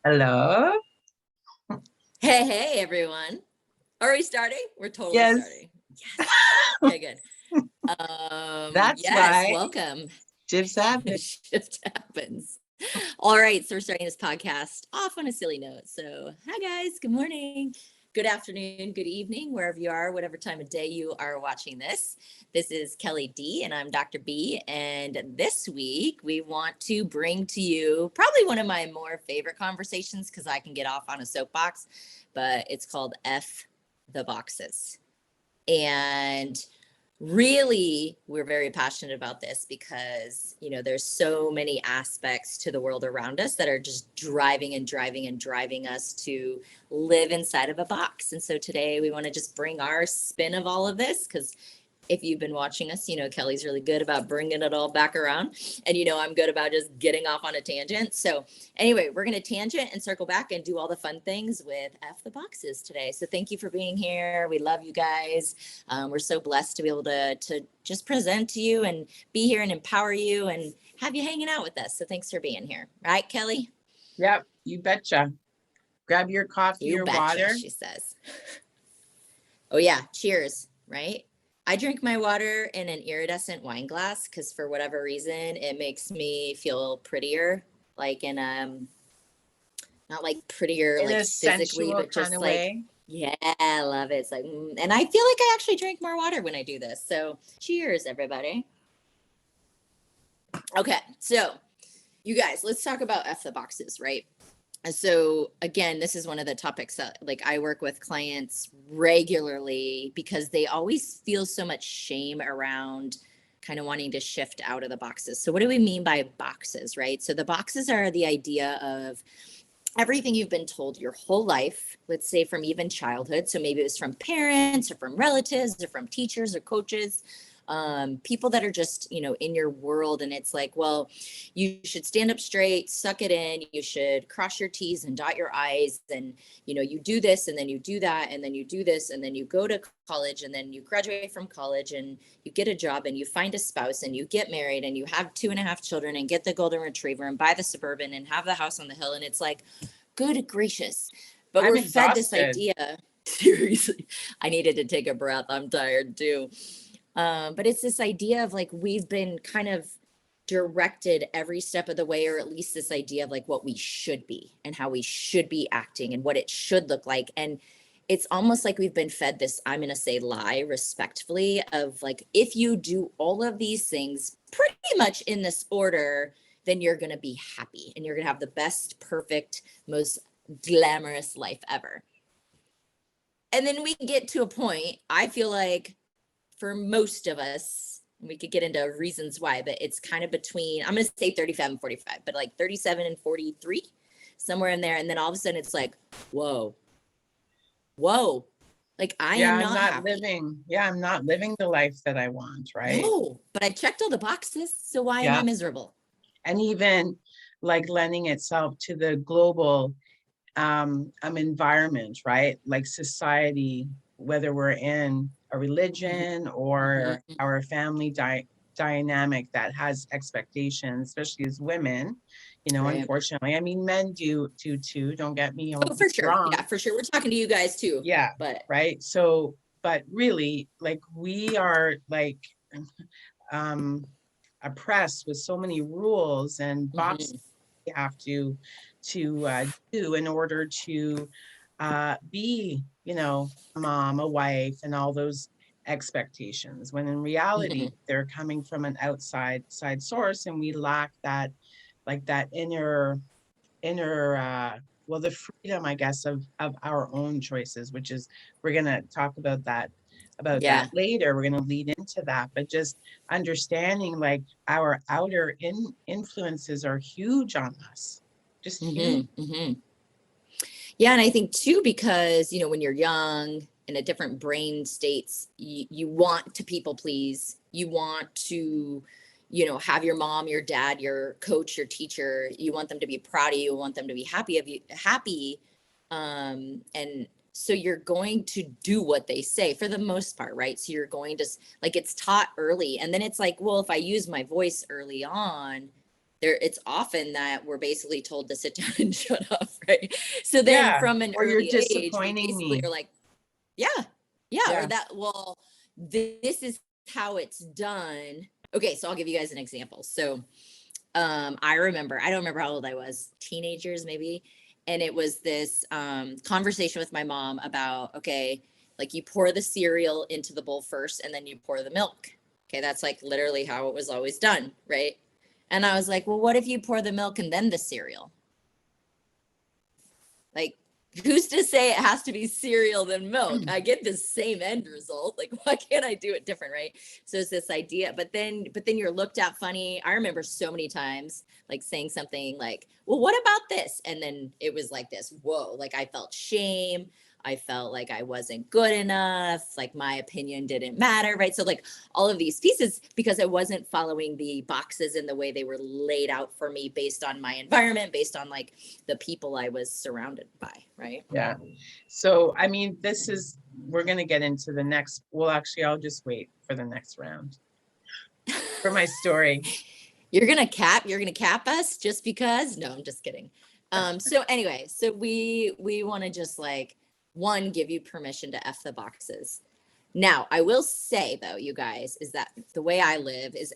Hello. Hey, everyone. Are we starting? We're totally Yes. starting. Yes. Okay, good. That's Yes, why welcome. shifts happen. Shift happens. All right, so we're starting this podcast off on a silly note. So, hi guys, good morning, good afternoon, good evening, wherever you are, whatever time of day you are watching this. This is Kelly D, and I'm Dr. B. And this week, we want to bring to you probably one of my more favorite conversations because I can get off on a soapbox, but it's called F the Boxes. And really, we're very passionate about this because there's so many aspects to the world around us that are just driving and driving and driving us to live inside of a box. And so today we want to just bring our spin of all of this, because if you've been watching us, Kelly's really good about bringing it all back around, and I'm good about just getting off on a tangent. So anyway, we're going to tangent and circle back and do all the fun things with F the Boxes today. So thank you for being here. We love you guys. We're so blessed to be able to just present to you and be here and empower you and have you hanging out with us. So thanks for being here. Right, Kelly? Yep, you betcha. Grab your coffee You or betcha, water. she says. Oh yeah, cheers, right? I drink my water in an iridescent wine glass because for whatever reason it makes me feel prettier, like in not like prettier In like a physically, sensual but kind just of like, way. yeah, I love it. It's like, and I feel like I actually drink more water when I do this. So cheers, everybody. Okay, so you guys, let's talk about F the Boxes, right? So again, this is one of the topics that like I work with clients regularly because they always feel so much shame around kind of wanting to shift out of the boxes. So what do we mean by boxes, right? So the boxes are the idea of everything you've been told your whole life, let's say from even childhood. So maybe it was from parents or from relatives or from teachers or coaches, people that are just, in your world. And it's like, well, you should stand up straight, suck it in. You should cross your T's and dot your I's. And, you do this and then you do that. And then you do this. And then you go to college and then you graduate from college and you get a job and you find a spouse and you get married and you have 2.5 children and get the golden retriever and buy the Suburban and have the house on the hill. And it's like, good gracious. But I'm we're fed this exhausted. idea. Seriously, I needed to take a breath. I'm tired too. But it's this idea of like we've been kind of directed every step of the way, or at least this idea of like what we should be and how we should be acting and what it should look like. And it's almost like we've been fed this, I'm going to say lie respectfully, of like, if you do all of these things pretty much in this order, then you're going to be happy and you're going to have the best, perfect, most glamorous life ever. And then we get to a point, I feel like for most of us, we could get into reasons why, but it's kind of between, I'm going to say 35 and 45, but like 37 and 43, somewhere in there. And then all of a sudden it's like, whoa, like I Yeah, am I'm not not happy. living. Yeah, I'm not living the life that I want, right? No, but I checked all the boxes. So why am I Yeah. miserable? And even like lending itself to the global environment, right? Like society, whether we're in a religion or Mm-hmm. our family dynamic that has expectations, especially as women, Right. unfortunately. I mean, men do too, don't get me Oh, for sure. wrong. Yeah, for sure. We're talking to you guys too. Yeah, But right. So, but really, like we are like um oppressed with so many rules and boxes mm-hmm. we have to do in order to be, a mom, a wife, and all those expectations. When in reality, Mm-hmm. they're coming from an outside source, and we lack that, like that inner well, the freedom, I guess, of our own choices, which is we're gonna talk about that Yeah. later. We're gonna lead into that, but just understanding like our outer influences are huge on us, just huge. Mm-hmm. Mm-hmm. Yeah, and I think too, because when you're young in a different brain states, you want to people please. You want to, have your mom, your dad, your coach, your teacher. You want them to be proud of you. You want them to be happy of you, happy. And so you're going to do what they say for the most part, right? So you're going to like it's taught early, and then it's like, well, if I use my voice early on, it's often that we're basically told to sit down and shut up, right? So then Yeah. from an Or you're early age, we disappointing basically me. are like, yeah, yeah, or Yeah. that, well, this is how it's done. Okay, so I'll give you guys an example. So I remember, I don't remember how old I was, teenagers maybe. And it was this conversation with my mom about, okay, like you pour the cereal into the bowl first and then you pour the milk. Okay, that's like literally how it was always done, right? And I was like, well, what if you pour the milk and then the cereal? Like, who's to say it has to be cereal than milk? I get the same end result. Like, why can't I do it different, right? So it's this idea, but then you're looked at funny. I remember so many times like saying something like, well, what about this? And then it was like this, whoa, like I felt shame. I felt like I wasn't good enough, like my opinion didn't matter, right? So like all of these pieces, because I wasn't following the boxes in the way they were laid out for me based on my environment, based on like the people I was surrounded by, right? Yeah. So, I mean, we're going to get into the next, well, actually, I'll just wait for the next round for my story. You're gonna cap us just because? No, I'm just kidding. So anyway, so we want to just like one, give you permission to F the boxes. Now, I will say though, you guys, is that the way I live is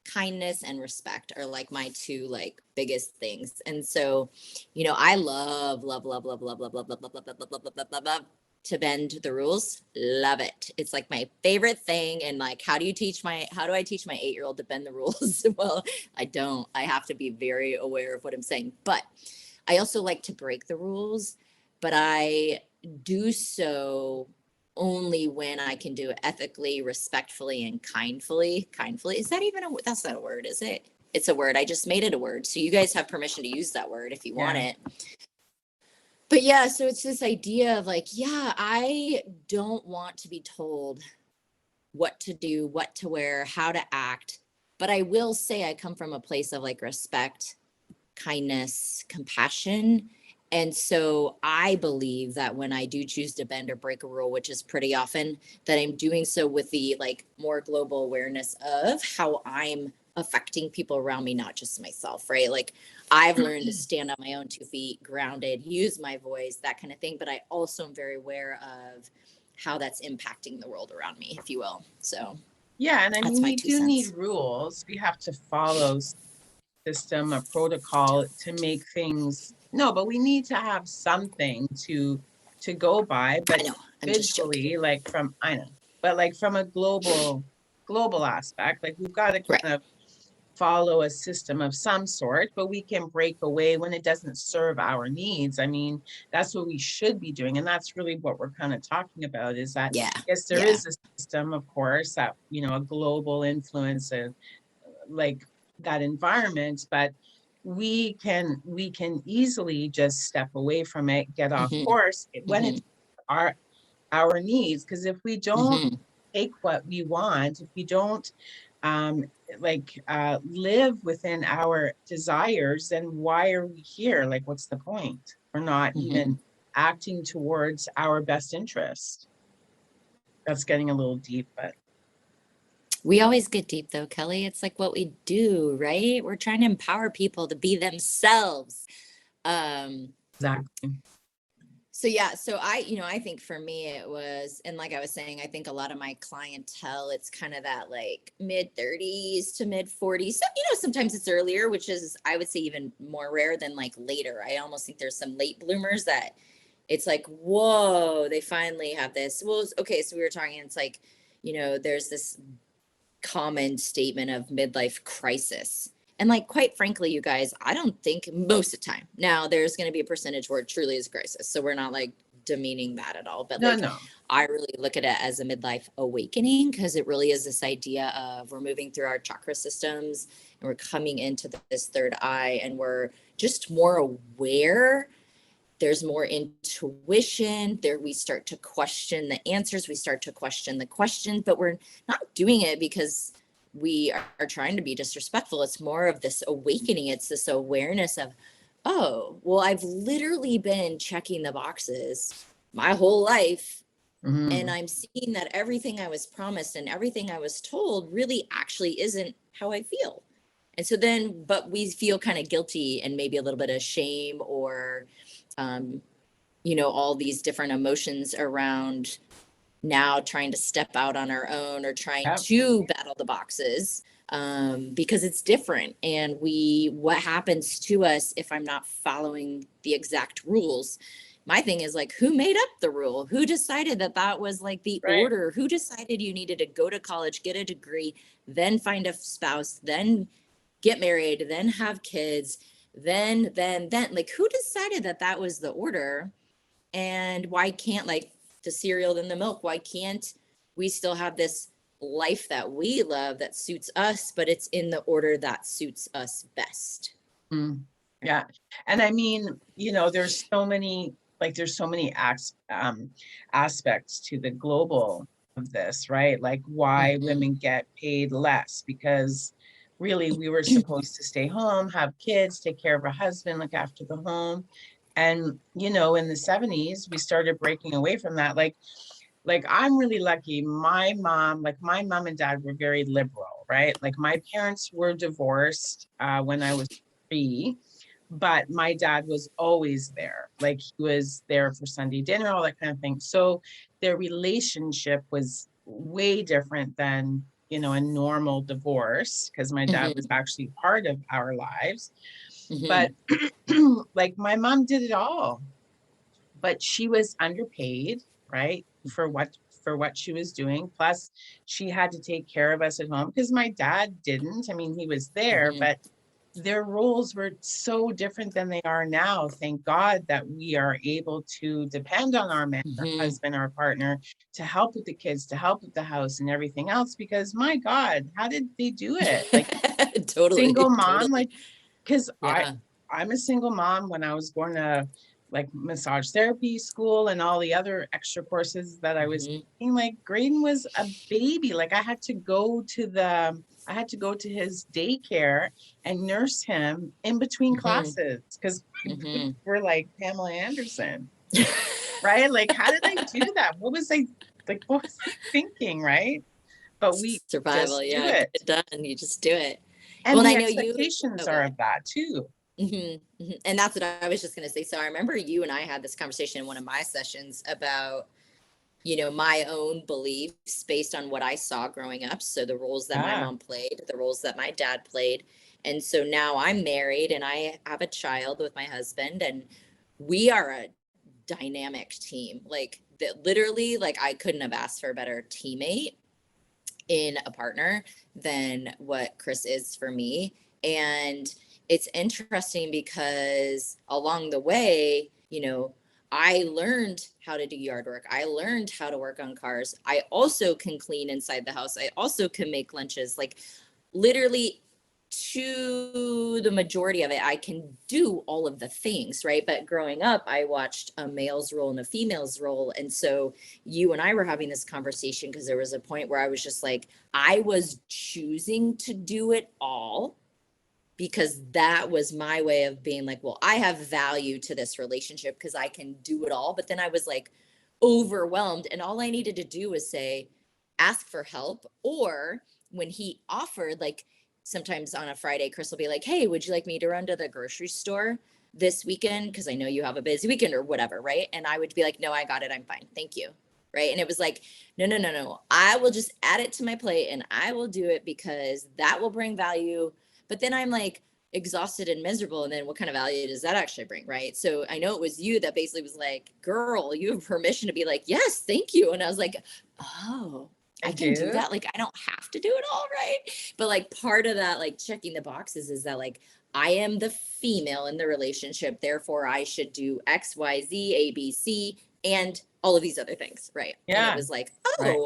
kindness and respect are like my two like biggest things. And so, I love, love, love, love, love, love, love, love, love, love, love, love, love, love, love, love to bend the rules. Love it. It's like my favorite thing. And like, how do I teach my 8-year-old to bend the rules? Well, I don't. I have to be very aware of what I'm saying. But I also like to break the rules, but I do so only when I can do it ethically, respectfully, and kindly. Kindly. Is that even that's not a word, is it? It's a word. I just made it a word. So you guys have permission to use that word if you want it. But yeah, so it's this idea of like, yeah, I don't want to be told what to do, what to wear, how to act. But I will say I come from a place of like respect, kindness, compassion. And so I believe that when I do choose to bend or break a rule, which is pretty often, that I'm doing so with the like more global awareness of how I'm affecting people around me, not just myself, right? Like I've learned to stand on my own 2 feet, grounded, use my voice, that kind of thing. But I also am very aware of how that's impacting the world around me, if you will. So Yeah. And I that's mean, my we two do need cents. rules. We have to follow system, a protocol to make things, no, but we need to have something to go by, I but know, I'm just joking. individually, like from, I know, but like from a global aspect, like we've got to Right. kind of follow a system of some sort, but we can break away when it doesn't serve our needs. I mean, that's what we should be doing. And that's really what we're kind of talking about is that, Yeah. yes, there Yeah. is a system, of course, that, a global influence and like that environment, but we can easily just step away from it, get off Mm-hmm. course when Mm-hmm. it's our our needs. Because if we don't Mm-hmm. take what we want, if we don't um, live within our desires, then why are we here? Like, what's the point? We're not Mm-hmm. even acting towards our best interest. That's getting a little deep, but We always get deep though, Kelly. It's like what we do, right? We're trying to empower people to be themselves. Um, exactly. so yeah, so I think for me it was, and like I was saying, I think a lot of my clientele, it's kind of that like mid 30s to mid 40s. So, sometimes it's earlier, which is I would say even more rare than like later. I almost think there's some late bloomers that it's like, whoa, they finally have this. Well, okay, so we were talking, it's like, there's this common statement of midlife crisis. And like, quite frankly, you guys, I don't think most of the time. Now, there's going to be a percentage where it truly is a crisis. So we're not like demeaning that at all. But No, like, no. I really look at it as a midlife awakening because it really is this idea of we're moving through our chakra systems and we're coming into this third eye and we're just more aware. There's more intuition there. We start to question the answers, we start to question the questions, but we're not doing it because we are trying to be disrespectful. It's more of this awakening. It's this awareness of, oh, well, I've literally been checking the boxes my whole life, and Mhm. I'm seeing that everything I was promised and everything I was told really actually isn't how I feel. And so then, but we feel kind of guilty and maybe a little bit of shame or, all these different emotions around now trying to step out on our own or trying Yep. to battle the boxes, because it's different. And what happens to us if I'm not following the exact rules? My thing is like, who made up the rule? Who decided that that was like the Right. order? Who decided you needed to go to college, get a degree, then find a spouse, then get married, then have kids, then, like, who decided that that was the order? And why can't, like, the cereal then the milk, why can't we still have this life that we love that suits us, but it's in the order that suits us best? Mm. Yeah. And I mean, there's so many, aspects to the global of this, right? Like why Mhm. women get paid less because really we were supposed to stay home, have kids, take care of a husband, look after the home. And, in the 70s, we started breaking away from that. Like I'm really lucky. My mom and dad were very liberal, right? Like my parents were divorced when I was 3, but my dad was always there. Like he was there for Sunday dinner, all that kind of thing. So their relationship was way different than, a normal divorce because my dad was Mhm. actually part of our lives. But Mhm. like my mom did it all, but she was underpaid, right? For what she was doing. Plus, she had to take care of us at home because my dad didn't. I mean, he was there, Mhm. but their roles were so different than they are now. Thank God that we are able to depend on our man, our Mhm. husband, our partner to help with the kids, to help with the house and everything else. Because my God, how did they do it? Like single Totally, mom, totally. like because Yeah. I'm a single mom. When I was going to like massage therapy school and all the other extra courses that I was Mhm. taking, like Graydon was a baby. Like I had to go to his daycare and nurse him in between Mhm. classes because my boobs Mhm. were like Pamela Anderson, right? Like, how did I do that? What was I thinking, right? But we Survival, just do yeah, get it. it done, you just do it. Well, And and I the know you. expectations Oh, are go of that too. Mhm, mhm. And that's what I was just going to say. So I remember you and I had this conversation in one of my sessions about, my own beliefs based on what I saw growing up. So the roles that my Yeah. mom played, the roles that my dad played. And so now I'm married and I have a child with my husband, and we are a dynamic team. Like that, literally, like I couldn't have asked for a better teammate in a partner than what Chris is for me. And it's interesting because along the way, I learned how to do yard work. I learned how to work on cars. I also can clean inside the house. I also can make lunches. Like literally, to the majority of it, I can do all of the things, right? But growing up, I watched a male's role and a female's role. And so you and I were having this conversation because there was a point where I was just like, I was choosing to do it all because that was my way of being like, well, I have value to this relationship because I can do it all. But then I was like overwhelmed. And all I needed to do was say, ask for help. Or when he offered, like sometimes on a Friday, Chris will be like, hey, would you like me to run to the grocery store this weekend? Because I know you have a busy weekend or whatever. Right. And I would be like, no, I got it. I'm fine. Thank you. Right. And it was like, no, no, no, no. I will just add it to my plate and I will do it because that will bring value, but then I'm like exhausted and miserable. And then what kind of value does that actually bring? Right. So I know it was you that basically was like, girl, you have permission to be like, yes, thank you. And I was like, oh, I I can do do. that. Like, I don't have to do it all. Right. But like part of that, like checking the boxes is that like, I am the female in the relationship. Therefore, I should do X, Y, Z, A, B, C, and all of these other things. Right. And it Yeah. was like, Right.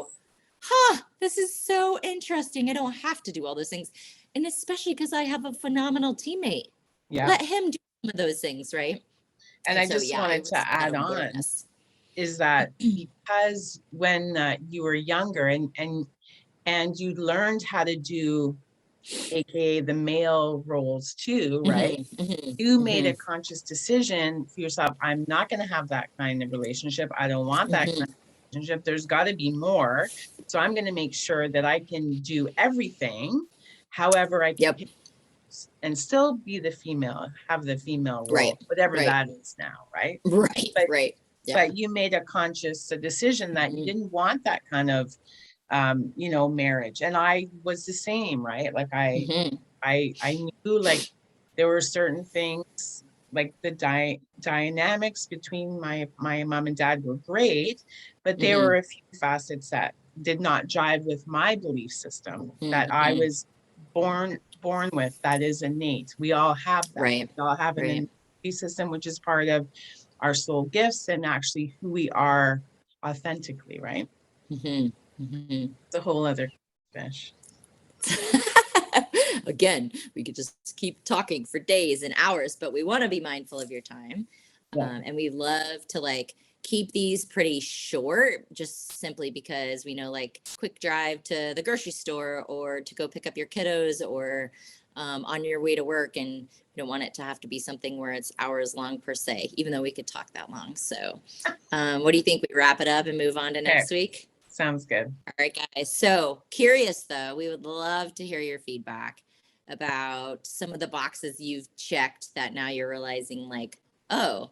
oh, this is so interesting. I don't have to do all those things. And especially because I have a phenomenal teammate. Yeah. Let him do some of those things, right? And And I so, just yeah, wanted it to was that add on awareness. is that because when you were younger and you learned how to do aka the male roles too, right? Mhm, mhm, You made a mhm, conscious decision for yourself. I'm not going to have that kind of relationship. I don't want that kind mhm, of relationship. There's got to be more. So I'm going to make sure that I can do everything. However, I can yep. pick and still be the female, have the female role, Right, whatever right. that is now, right? Right, But right. Yeah. but you made a conscious decision that you Mhm. didn't want that kind of marriage. And I was the same, right? Like Mhm. I knew like there were certain things like the dynamics between my mom and dad were great, but there Mhm. were a few facets that did not jive with my belief system that I Mhm. was born with, that is innate. We all have that. Right, We all have an right. innate belief system, which is part of our soul gifts and actually who we are authentically, right? Mhm. Mhm. It's a whole other fish. Again, we could just keep talking for days and hours, but we want to be mindful of your time. Yeah. And we love to like keep these pretty short, just simply because we know like quick drive to the grocery store or to go pick up your kiddos or on your way to work. And we don't want it to have to be something where it's hours long per se, even though we could talk that long. So, what do you think we wrap it up and move on to Okay. next week? Sounds good. All right, guys. So curious though, we would love to hear your feedback about some of the boxes you've checked that now you're realizing, like, oh,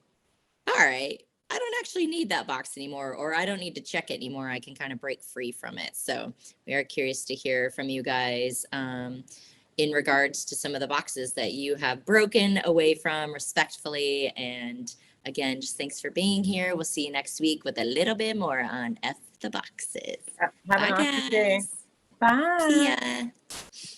all right, I don't actually need that box anymore, or I don't need to check it anymore. I can kind of break free from it. So we are curious to hear from you guys in regards to some of the boxes that you have broken away from respectfully. And again, just thanks for being here. We'll see you next week with a little bit more on F the boxes. Have an Bye, awesome day. guys. See Bye. ya.